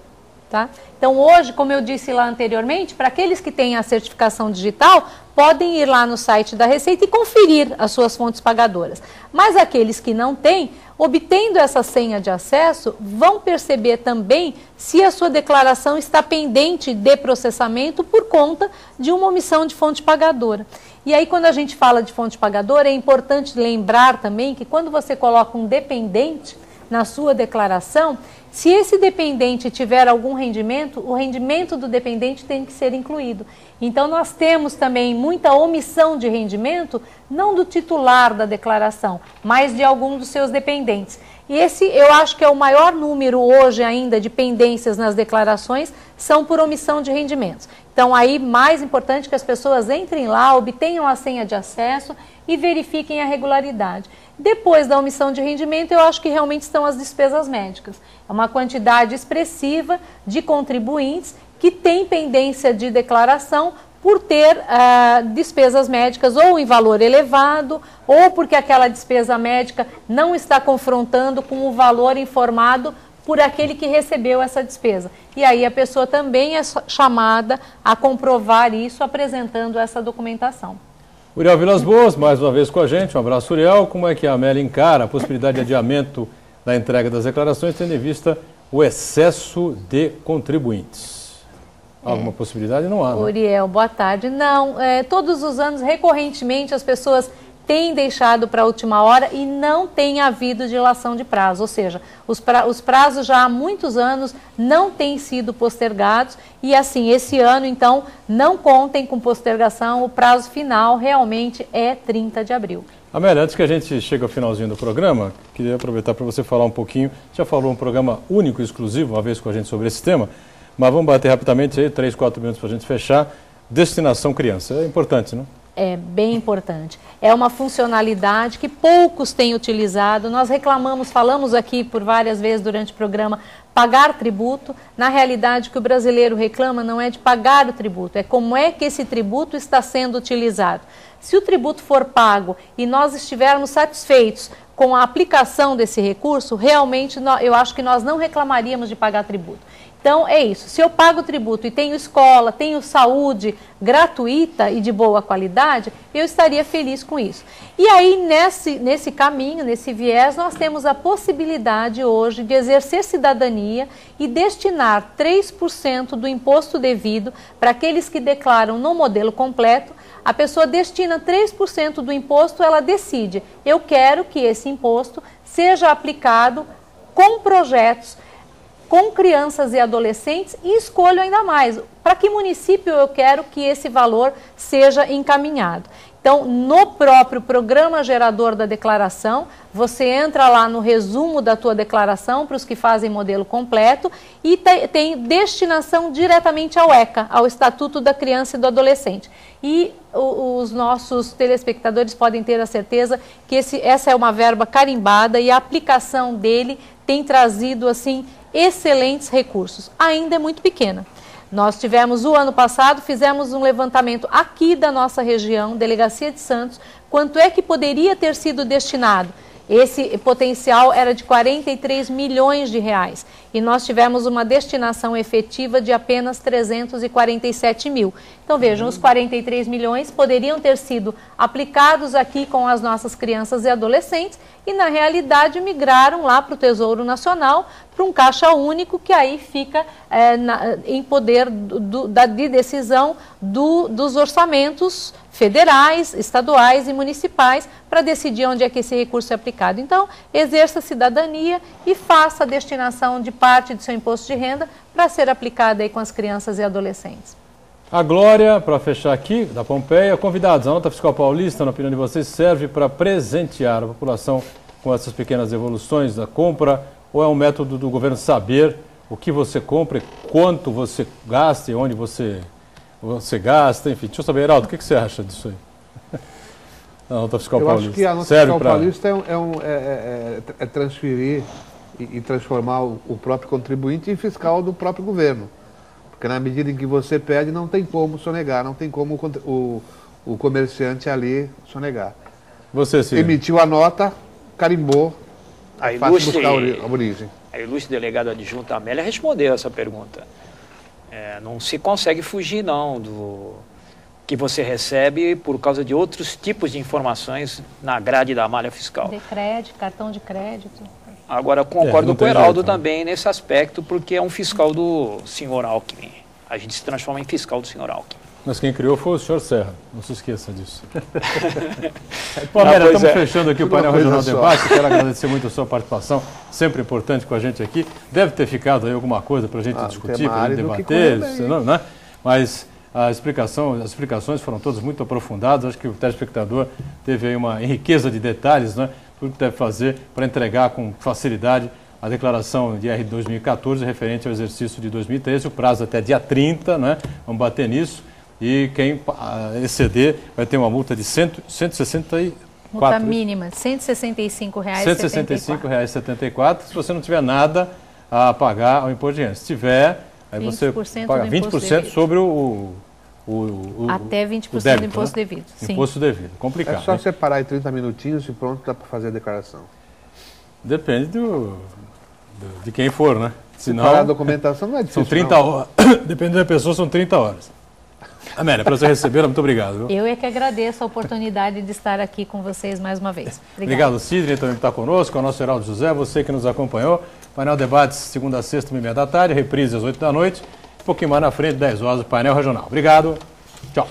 tá? Então, hoje, como eu disse lá anteriormente, para aqueles que têm a certificação digital, podem ir lá no site da Receita e conferir as suas fontes pagadoras. Mas aqueles que não têm, obtendo essa senha de acesso, vão perceber também se a sua declaração está pendente de processamento por conta de uma omissão de fonte pagadora. E aí, quando a gente fala de fonte pagadora, é importante lembrar também que quando você coloca um dependente na sua declaração, se esse dependente tiver algum rendimento, o rendimento do dependente tem que ser incluído. Então, nós temos também muita omissão de rendimento, não do titular da declaração, mas de algum dos seus dependentes. E esse, eu acho que é o maior número hoje ainda de pendências nas declarações, são por omissão de rendimentos. Então, aí, mais importante que as pessoas entrem lá, obtenham a senha de acesso e verifiquem a regularidade. Depois da omissão de rendimento, eu acho que realmente estão as despesas médicas. É uma quantidade expressiva de contribuintes que têm pendência de declaração por ter despesas médicas ou em valor elevado, ou porque aquela despesa médica não está confrontando com o valor informado por aquele que recebeu essa despesa. E aí a pessoa também é chamada a comprovar isso apresentando essa documentação. Uriel Vilas Boas, mais uma vez com a gente. Um abraço, Uriel. Como é que a Amélia encara a possibilidade de adiamento da entrega das declarações, tendo em vista o excesso de contribuintes? Alguma possibilidade? Não há, né? Uriel, boa tarde. Não, todos os anos, recorrentemente, as pessoas têm deixado para a última hora e não tem havido dilação de prazo, ou seja, os prazos já há muitos anos não têm sido postergados e assim, esse ano, então, não contem com postergação, o prazo final realmente é 30 de abril. Amélia, antes que a gente chegue ao finalzinho do programa, queria aproveitar para você falar um pouquinho, já falou um programa único e exclusivo, uma vez com a gente sobre esse tema, mas vamos bater rapidamente aí, 3, 4 minutos para a gente fechar, destinação criança, é importante, não? É bem importante. É uma funcionalidade que poucos têm utilizado. Nós reclamamos, falamos aqui por várias vezes durante o programa, pagar tributo. Na realidade, o que o brasileiro reclama não é de pagar o tributo, é como é que esse tributo está sendo utilizado. Se o tributo for pago e nós estivermos satisfeitos com a aplicação desse recurso, realmente eu acho que nós não reclamaríamos de pagar tributo. Então, é isso. Se eu pago tributo e tenho escola, tenho saúde gratuita e de boa qualidade, eu estaria feliz com isso. E aí, nesse caminho, nesse viés, nós temos a possibilidade hoje de exercer cidadania e destinar 3% do imposto devido para aqueles que declaram no modelo completo. A pessoa destina 3% do imposto, ela decide, eu quero que esse imposto seja aplicado com projetos com crianças e adolescentes e escolho ainda mais, para que município eu quero que esse valor seja encaminhado. Então, no próprio programa gerador da declaração, você entra lá no resumo da tua declaração para os que fazem modelo completo e tem destinação diretamente ao ECA, ao Estatuto da Criança e do Adolescente. E os nossos telespectadores podem ter a certeza que essa é uma verba carimbada e a aplicação dele tem trazido, assim, excelentes recursos. Ainda é muito pequena. Nós tivemos o ano passado, fizemos um levantamento aqui da nossa região, Delegacia de Santos, quanto é que poderia ter sido destinado. Esse potencial era de 43 milhões de reais e nós tivemos uma destinação efetiva de apenas 347 mil. Então vejam, os 43 milhões poderiam ter sido aplicados aqui com as nossas crianças e adolescentes e na realidade migraram lá para o Tesouro Nacional, para um caixa único que aí fica em poder de decisão dos orçamentos federais, estaduais e municipais para decidir onde é que esse recurso é aplicado. Então, exerça a cidadania e faça a destinação de parte do seu imposto de renda para ser aplicada aí com as crianças e adolescentes. A Glória, para fechar aqui, da Pompeia, convidados, a nota fiscal paulista, na opinião de vocês, serve para presentear a população com essas pequenas evoluções da compra ou é um método do governo saber o que você compra e quanto você gasta e onde você gasta, enfim. Deixa eu saber, Heraldo, o que você acha disso aí? A nota fiscal paulista. Eu acho que a nota fiscal paulista é transferir e transformar o próprio contribuinte em fiscal do próprio governo. Porque na medida em que você pede, não tem como sonegar, não tem como o comerciante ali sonegar. Você, Ciro? Emitiu a nota, carimbou, fácil buscar a origem. A ilustre delegada adjunta Amélia respondeu essa pergunta. Não se consegue fugir, não, do que você recebe por causa de outros tipos de informações na grade da malha fiscal. De crédito, cartão de crédito. Agora, concordo com o Heraldo também nesse aspecto, porque é um fiscal do senhor Alckmin. A gente se transforma em fiscal do senhor Alckmin. Mas quem criou foi o senhor Serra, não se esqueça disso. Bom, Amélia, estamos fechando aqui o painel Regional Debate. Quero agradecer muito a sua participação, sempre importante com a gente aqui. Deve ter ficado aí alguma coisa para a gente discutir, para a gente debater, né? Mas as explicações foram todas muito aprofundadas. Acho que o telespectador teve aí uma riqueza de detalhes, né? Tudo que deve fazer para entregar com facilidade a declaração de IR 2014 referente ao exercício de 2013, o prazo até dia 30, né? Vamos bater nisso. E quem exceder vai ter uma multa de 164. Multa mínima, R$ 165,74. R$ 165,74. Se você não tiver nada a pagar ao imposto de renda. Se tiver, aí você paga 20% sobre até 20% o débito, do imposto devido. Sim. Imposto devido. Complicado. É só separar em 30 minutinhos e pronto, dá para fazer a declaração. Depende de quem for, né? Senão, separar a documentação não é difícil. São 30 horas. Dependendo da pessoa, são 30 horas. Amélia, prazer recebê-la, muito obrigado. Viu? Eu é que agradeço a oportunidade de estar aqui com vocês mais uma vez. Obrigado, Sidney, também que está conosco, ao nosso Geraldo José, você que nos acompanhou. Painel Debates, segunda a sexta, 1h30 da tarde, reprise às 8 da noite. Um pouquinho mais na frente, 10 horas, o Painel Regional. Obrigado, tchau.